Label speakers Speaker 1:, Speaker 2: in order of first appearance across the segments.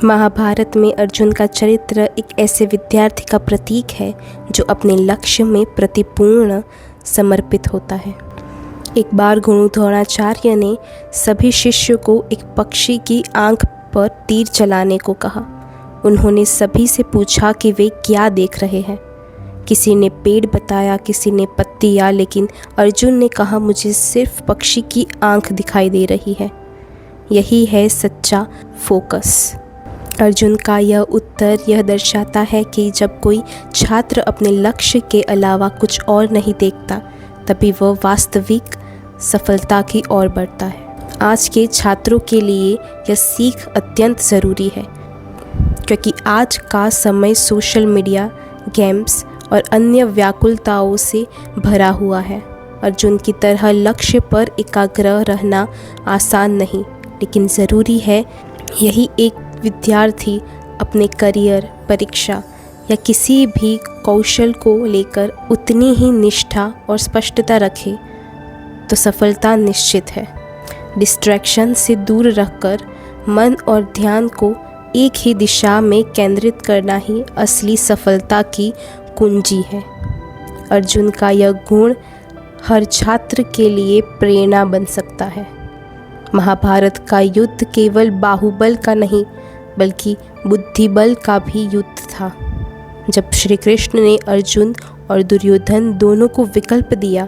Speaker 1: महाभारत में अर्जुन का चरित्र एक ऐसे विद्यार्थी का प्रतीक है जो अपने लक्ष्य में प्रतिपूर्ण समर्पित होता है। एक बार गुरु द्रोणाचार्य ने सभी शिष्यों को एक पक्षी की आंख पर तीर चलाने को कहा। उन्होंने सभी से पूछा कि वे क्या देख रहे हैं। किसी ने पेड़ बताया, किसी ने पत्तियाँ, लेकिन अर्जुन ने कहा, मुझे सिर्फ पक्षी की आंख दिखाई दे रही है। यही है सच्चा फोकस। अर्जुन का यह उत्तर यह दर्शाता है कि जब कोई छात्र अपने लक्ष्य के अलावा कुछ और नहीं देखता, तभी वह वास्तविक सफलता की ओर बढ़ता है। आज के छात्रों के लिए यह सीख अत्यंत ज़रूरी है, क्योंकि आज का समय सोशल मीडिया, गेम्स और अन्य व्याकुलताओं से भरा हुआ है। अर्जुन की तरह लक्ष्य पर एकाग्र रहना आसान नहीं, लेकिन ज़रूरी है। यही एक विद्यार्थी अपने करियर, परीक्षा या किसी भी कौशल को लेकर उतनी ही निष्ठा और स्पष्टता रखे तो सफलता निश्चित है। डिस्ट्रैक्शन से दूर रहकर मन और ध्यान को एक ही दिशा में केंद्रित करना ही असली सफलता की कुंजी है। अर्जुन का यह गुण हर छात्र के लिए प्रेरणा बन सकता है। महाभारत का युद्ध केवल बाहुबल का नहीं, बल्कि बुद्धिबल का भी युद्ध था। जब श्री कृष्ण ने अर्जुन और दुर्योधन दोनों को विकल्प दिया,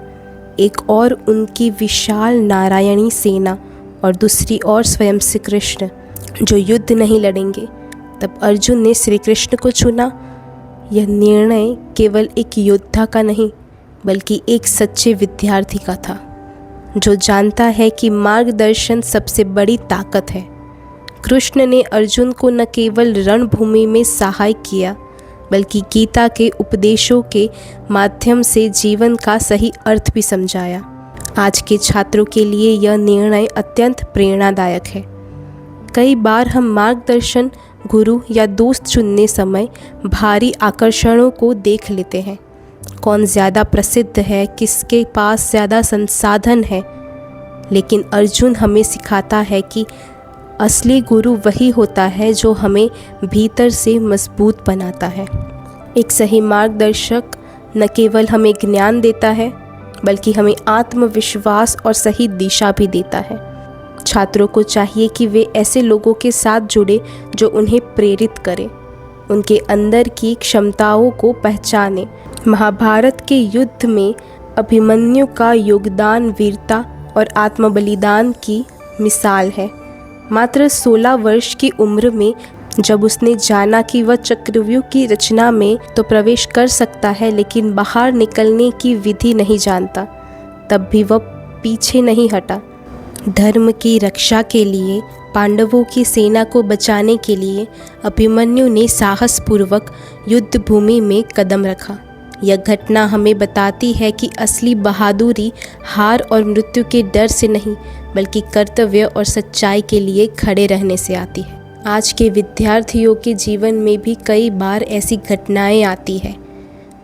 Speaker 1: एक और उनकी विशाल नारायणी सेना और दूसरी ओर स्वयं श्री कृष्ण जो युद्ध नहीं लड़ेंगे, तब अर्जुन ने श्री कृष्ण को चुना। यह निर्णय केवल एक योद्धा का नहीं, बल्कि एक सच्चे विद्यार्थी का था, जो जानता है कि मार्गदर्शन सबसे बड़ी ताकत है। कृष्ण ने अर्जुन को न केवल रणभूमि में सहायक किया, बल्कि गीता के उपदेशों के माध्यम से जीवन का सही अर्थ भी समझाया। आज के छात्रों के लिए यह निर्णय अत्यंत प्रेरणादायक है। कई बार हम मार्गदर्शन, गुरु या दोस्त चुनने समय भारी आकर्षणों को देख लेते हैं। कौन ज़्यादा प्रसिद्ध है, किसके पास ज़्यादा संसाधन है। लेकिन अर्जुन हमें सिखाता है कि असली गुरु वही होता है जो हमें भीतर से मजबूत बनाता है। एक सही मार्गदर्शक न केवल हमें ज्ञान देता है, बल्कि हमें आत्मविश्वास और सही दिशा भी देता है। छात्रों को चाहिए कि वे ऐसे लोगों के साथ जुड़े जो उन्हें प्रेरित करें, उनके अंदर की क्षमताओं को पहचानें। महाभारत के युद्ध में अभिमन्यु का योगदान वीरता और आत्मबलिदान की मिसाल है। मात्र 16 वर्ष की उम्र में जब उसने जाना कि वह चक्रव्यूह की रचना में तो प्रवेश कर सकता है, लेकिन बाहर निकलने की विधि नहीं जानता, तब भी वह पीछे नहीं हटा। धर्म की रक्षा के लिए, पांडवों की सेना को बचाने के लिए अभिमन्यु ने साहसपूर्वक युद्ध भूमि में कदम रखा। यह घटना हमें बताती है कि असली बहादुरी हार और मृत्यु के डर से नहीं, बल्कि कर्तव्य और सच्चाई के लिए खड़े रहने से आती है। आज के विद्यार्थियों के जीवन में भी कई बार ऐसी घटनाएं आती है।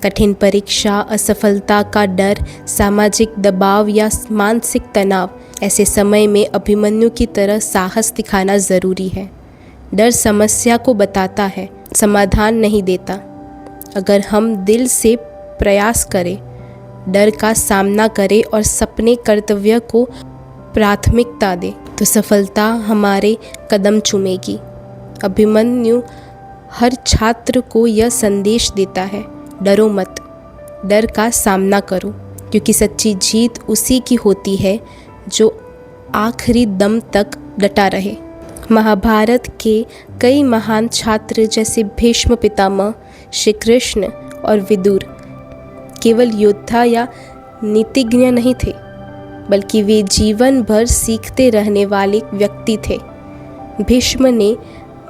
Speaker 1: कठिन परीक्षा, असफलता का डर, सामाजिक दबाव या मानसिक तनाव। ऐसे समय में अभिमन्यु की तरह साहस दिखाना ज़रूरी है। डर समस्या को बताता है, समाधान नहीं देता। अगर हम दिल से प्रयास करें, डर का सामना करें और सपने, कर्तव्य को प्राथमिकता दें, तो सफलता हमारे कदम चूमेगी। अभिमन्यु हर छात्र को यह संदेश देता है, डरो मत, डर का सामना करो, क्योंकि सच्ची जीत उसी की होती है जो आखिरी दम तक डटा रहे। महाभारत के कई महान छात्र जैसे भीष्म पितामह, श्री कृष्ण और विदुर केवल योद्धा या नीतिज्ञ नहीं थे, बल्कि वे जीवन भर सीखते रहने वाले व्यक्ति थे। भीष्म ने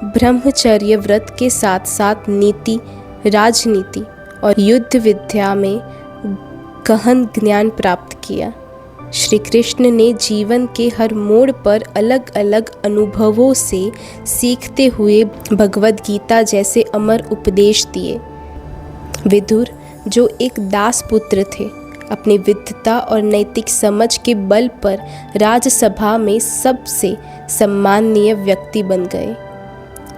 Speaker 1: ब्रह्मचर्य व्रत के साथ साथ नीति, राजनीति और युद्ध विद्या में गहन ज्ञान प्राप्त किया। श्री कृष्ण ने जीवन के हर मोड़ पर अलग अलग अनुभवों से सीखते हुए भगवद गीता जैसे अमर उपदेश दिए। विदुर, जो एक दास पुत्र थे, अपनी विद्वता और नैतिक समझ के बल पर राजसभा में सबसे सम्माननीय व्यक्ति बन गए।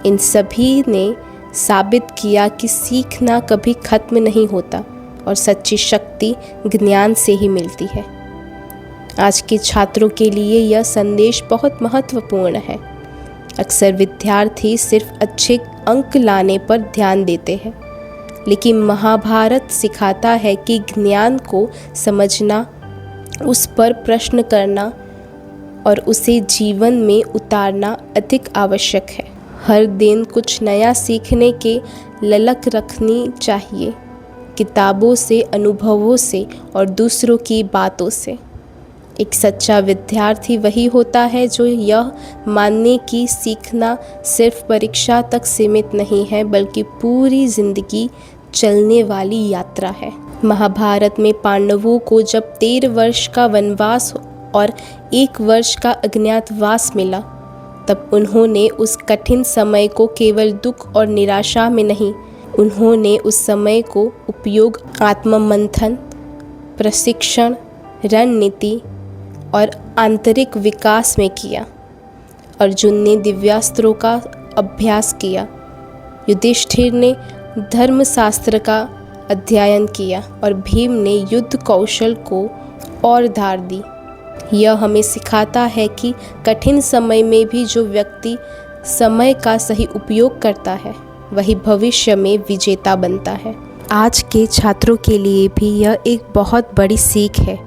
Speaker 1: इन सभी ने साबित किया कि सीखना कभी खत्म नहीं होता और सच्ची शक्ति ज्ञान से ही मिलती है। आज के छात्रों के लिए यह संदेश बहुत महत्वपूर्ण है। अक्सर विद्यार्थी सिर्फ अच्छे अंक लाने पर ध्यान देते हैं, लेकिन महाभारत सिखाता है कि ज्ञान को समझना, उस पर प्रश्न करना और उसे जीवन में उतारना अधिक आवश्यक है। हर दिन कुछ नया सीखने के ललक रखनी चाहिए, किताबों से, अनुभवों से और दूसरों की बातों से। एक सच्चा विद्यार्थी वही होता है जो यह मानने की सीखना सिर्फ परीक्षा तक सीमित नहीं है, बल्कि पूरी जिंदगी चलने वाली यात्रा है। महाभारत में पांडवों को जब 13 वर्ष का वनवास और 1 वर्ष का अज्ञातवास मिला, तब उन्होंने उस कठिन समय को केवल दुख और निराशा में नहीं, उन्होंने उस समय को उपयोग आत्ममंथन, प्रशिक्षण, रणनीति और आंतरिक विकास में किया। अर्जुन ने दिव्यास्त्रों का अभ्यास किया, युधिष्ठिर ने धर्मशास्त्र का अध्ययन किया और भीम ने युद्ध कौशल को और धार दी। यह हमें सिखाता है कि कठिन समय में भी जो व्यक्ति समय का सही उपयोग करता है, वही भविष्य में विजेता बनता है। आज के छात्रों के लिए भी यह एक बहुत बड़ी सीख है।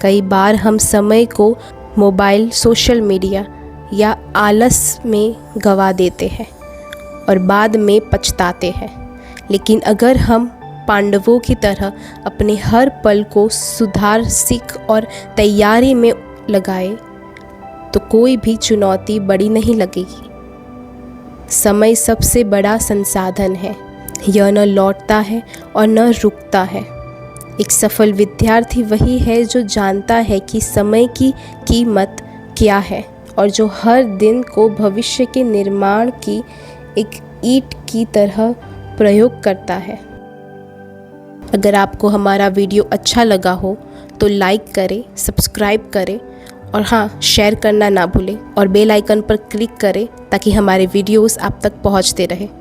Speaker 1: कई बार हम समय को मोबाइल, सोशल मीडिया या आलस में गंवा देते हैं और बाद में पछताते हैं, लेकिन अगर हम पांडवों की तरह अपने हर पल को सुधार, सीख और तैयारी में लगाए, तो कोई भी चुनौती बड़ी नहीं लगेगी। समय सबसे बड़ा संसाधन है, यह न लौटता है और न रुकता है। एक सफल विद्यार्थी वही है जो जानता है कि समय की कीमत क्या है और जो हर दिन को भविष्य के निर्माण की एक ईंट की तरह प्रयोग करता है। अगर आपको हमारा वीडियो अच्छा लगा हो तो लाइक करें, सब्सक्राइब करें और हाँ, शेयर करना ना भूलें और बेल आइकन पर क्लिक करें ताकि हमारे वीडियोस आप तक पहुंचते रहें।